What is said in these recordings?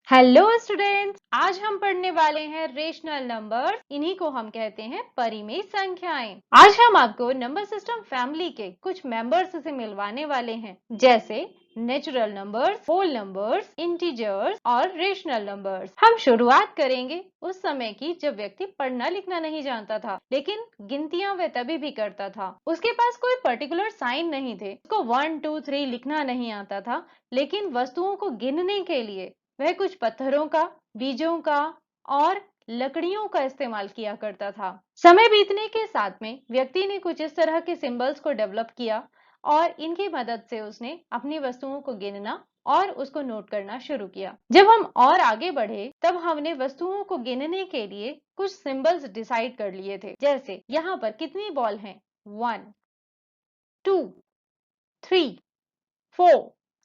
Hello students, आज हम पढ़ने वाले हैं रेशनल नंबर्स। इन्हीं को हम कहते हैं परिमेय संख्याएं। आज हम आपको नंबर सिस्टम फैमिली के कुछ मेंबर्स से मिलवाने वाले हैं, जैसे natural numbers, whole numbers, integers और रेशनल नंबर्स। हम शुरुआत करेंगे उस समय की जब व्यक्ति पढ़ना लिखना नहीं जानता था, लेकिन गिनतियां वह तभी भी करता था। उसके पास कोई पर्टिकुलर साइन नहीं थे, उसको 1 2 3 लिखना नहीं आता था, लेकिन वस्तुओं को गिनने के लिए वह कुछ पत्थरों का, बीजों का और लकड़ियों का इस्तेमाल किया करता था। समय बीतने के साथ में व्यक्ति ने कुछ इस तरह के सिंबल्स को डेवलप किया और इनकी मदद से उसने अपनी वस्तुओं को गिनना और उसको नोट करना शुरू किया। जब हम और आगे बढ़े तब हमने वस्तुओं को गिनने के लिए कुछ सिंबल्स डिसाइड कर लिए थे, जैसे यहाँ पर कितनी बॉल हैं? 1 2 3 4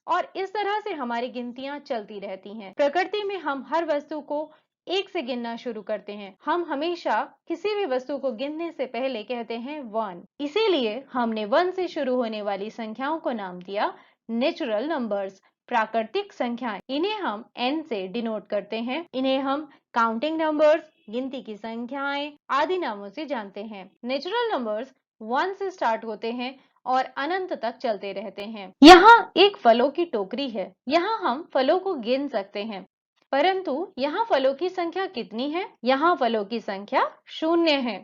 और इस तरह से हमारी गिनतियां चलती रहती हैं। प्रकृति में हम हर वस्तु को एक से गिनना शुरू करते हैं। हम हमेशा किसी भी वस्तु को गिनने से पहले कहते हैं 1। इसीलिए हमने 1 से शुरू होने वाली संख्याओं को नाम दिया नेचुरल नंबर्स, प्राकृतिक संख्याएं। इन्हें हम n से डिनोट करते हैं। इन्हें हम काउंटिंग नंबर्स, गिनती की संख्याएं आदि नामों से जानते हैं। नेचुरल नंबर्स 1 से स्टार्ट होते हैं और अनंत तक चलते रहते हैं। यहाँ एक फलों की टोकरी है। यहाँ हम फलों को गिन सकते हैं, परंतु यहाँ फलों की संख्या कितनी है? यहाँ फलों की संख्या 0 है।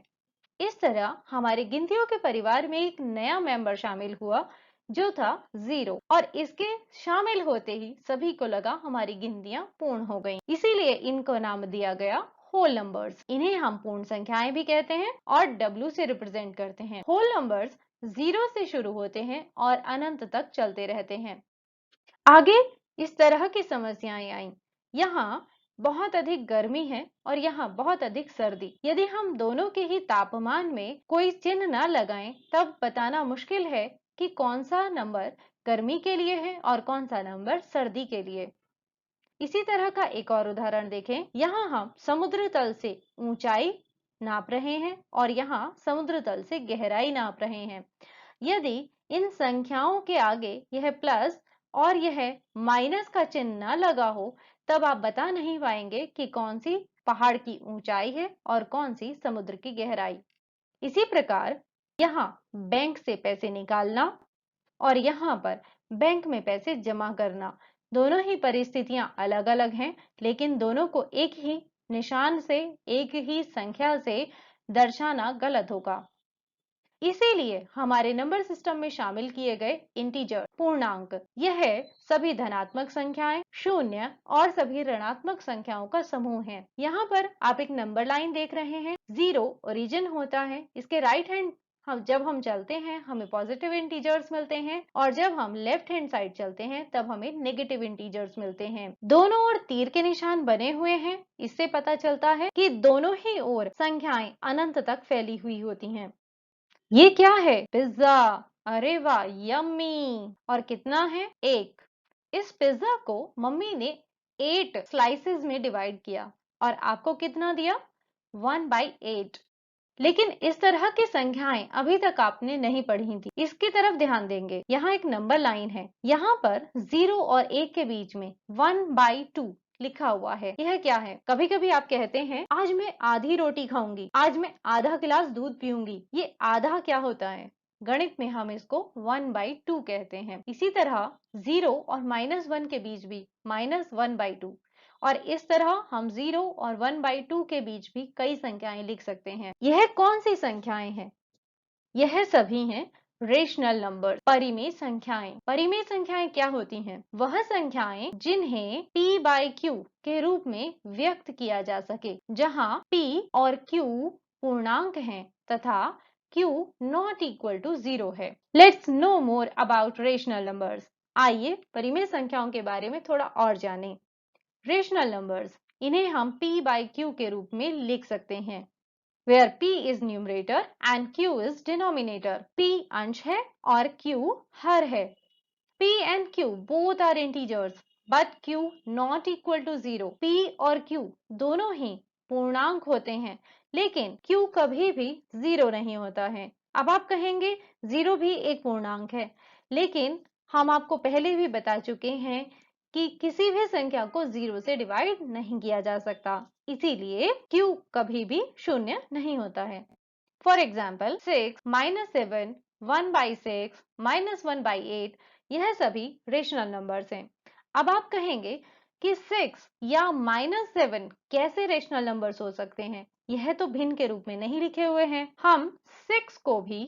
इस तरह हमारे गिनतियों के परिवार में एक नया मेंबर शामिल हुआ जो था 0, और इसके शामिल होते ही सभी को लगा हमारी गिनतियां पूर्ण हो गईं। इसीलिए इनको नाम दिया गया होल नंबर्स। इन्हें हम पूर्ण संख्याएं भी कहते हैं और W से रिप्रेजेंट करते हैं। होल नंबर्स 0 से शुरू होते हैं और अनंत तक चलते रहते हैं। आगे इस तरह की समस्याएं आई। यहाँ बहुत अधिक गर्मी है और यहाँ बहुत अधिक सर्दी। यदि हम दोनों के ही तापमान में कोई चिन्ह न लगाएं, तब बताना मुश्किल है कि कौन सा नंबर गर्मी के लिए है और कौन सा नंबर सर्दी के लिए। इसी तरह का एक और उदाहरण देखें। यहाँ हम समुद्र तल से ऊंचाई नाप रहे हैं और यहाँ समुद्र तल से गहराई नाप रहे हैं। यदि इन संख्याओं के आगे यह प्लस और यह माइनस का चिन्ह न लगा हो, तब आप बता नहीं पाएंगे कि कौन सी पहाड़ की ऊंचाई है और कौन सी समुद्र की गहराई। इसी प्रकार यहाँ बैंक से पैसे निकालना और यहाँ पर बैंक में पैसे जमा करना, दोनों ही परिस्थितियां अलग अलग हैं, लेकिन दोनों को एक ही निशान से, एक ही संख्या से दर्शाना गलत होगा। इसीलिए हमारे नंबर सिस्टम में शामिल किए गए इंटीजर, पूर्णांक, यह सभी धनात्मक संख्याएं, शून्य और सभी ऋणात्मक संख्याओं का समूह है। यहाँ पर आप एक नंबर लाइन देख रहे हैं। 0 ओरिजिन होता है। इसके राइट हैंड जब हम चलते हैं हमें पॉजिटिव इंटीजर्स मिलते हैं, और जब हम लेफ्ट हैंड साइड चलते हैं तब हमें नेगेटिव इंटीजर्स मिलते हैं। दोनों ओर तीर के निशान बने हुए हैं। इससे पता चलता है कि दोनों ही ओर संख्याएं अनंत तक फैली हुई होती हैं। ये क्या है? पिज्जा। अरे वाह, यम्मी। और कितना है? 1। इस पिज्जा को मम्मी ने 8 स्लाइसेस में डिवाइड किया और आपको कितना दिया? 1/8। लेकिन इस तरह की संख्याएं अभी तक आपने नहीं पढ़ी थी। इसकी तरफ ध्यान देंगे। यहाँ एक नंबर लाइन है। यहाँ पर 0 और 1 के बीच में 1/2 लिखा हुआ है। यह क्या है? कभी कभी आप कहते हैं आज मैं आधी रोटी खाऊंगी, आज मैं आधा गिलास दूध पीऊंगी। ये आधा क्या होता है? गणित में हम इसको 1/2 कहते हैं। इसी तरह 0 और -1 के बीच भी -1/2, और इस तरह हम 0 और 1/2 के बीच भी कई संख्याएं लिख सकते हैं। यह कौन सी संख्याएं हैं? यह सभी हैं रेशनल नंबर, परिमेय संख्याएं। परिमेय संख्याएं क्या होती हैं? वह संख्याएं जिन्हें p/q के रूप में व्यक्त किया जा सके, जहां p और q पूर्णांक हैं तथा q नॉट इक्वल टू 0 है। Let's no more about rational numbers. आइए परिमेय संख्याओं के बारे में थोड़ा और जानें। रेशनल नंबर्स, इन्हें हम p/q के रूप में लिख सकते हैं, where p is numerator and q is denominator। p अंश है और q हर है। p and q both are integers but q not equal to 0। p और q दोनों ही पूर्णांक होते हैं, लेकिन q कभी भी 0 नहीं होता है। अब आप कहेंगे 0 भी एक पूर्णांक है, लेकिन हम आपको पहले भी बता चुके हैं कि किसी भी संख्या को 0 से डिवाइड नहीं किया जा सकता, इसीलिए q कभी भी शून्य नहीं होता है। फॉर एग्जाम्पल 6 -7, 1/6, -1/8, यह सभी रेशनल नंबर्स हैं। अब आप कहेंगे कि 6 या -7 कैसे रेशनल नंबर्स हो सकते हैं? यह तो भिन्न के रूप में नहीं लिखे हुए हैं। हम 6 को भी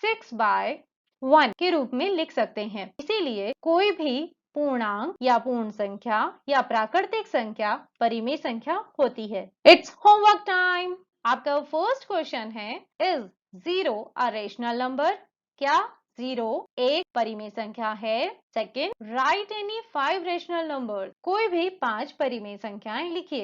6/1 के रूप में लिख सकते हैं। इसीलिए कोई भी पूर्णांक या पूर्ण संख्या या प्राकृतिक संख्या परिमेय संख्या होती है। It's homework time. आपका फर्स्ट क्वेश्चन है, इज 0 अ रेशनल नंबर? क्या 0 एक परिमेय संख्या है? Second, right any 5 rational number. कोई भी 5 परिमेय संख्याएं लिखिए।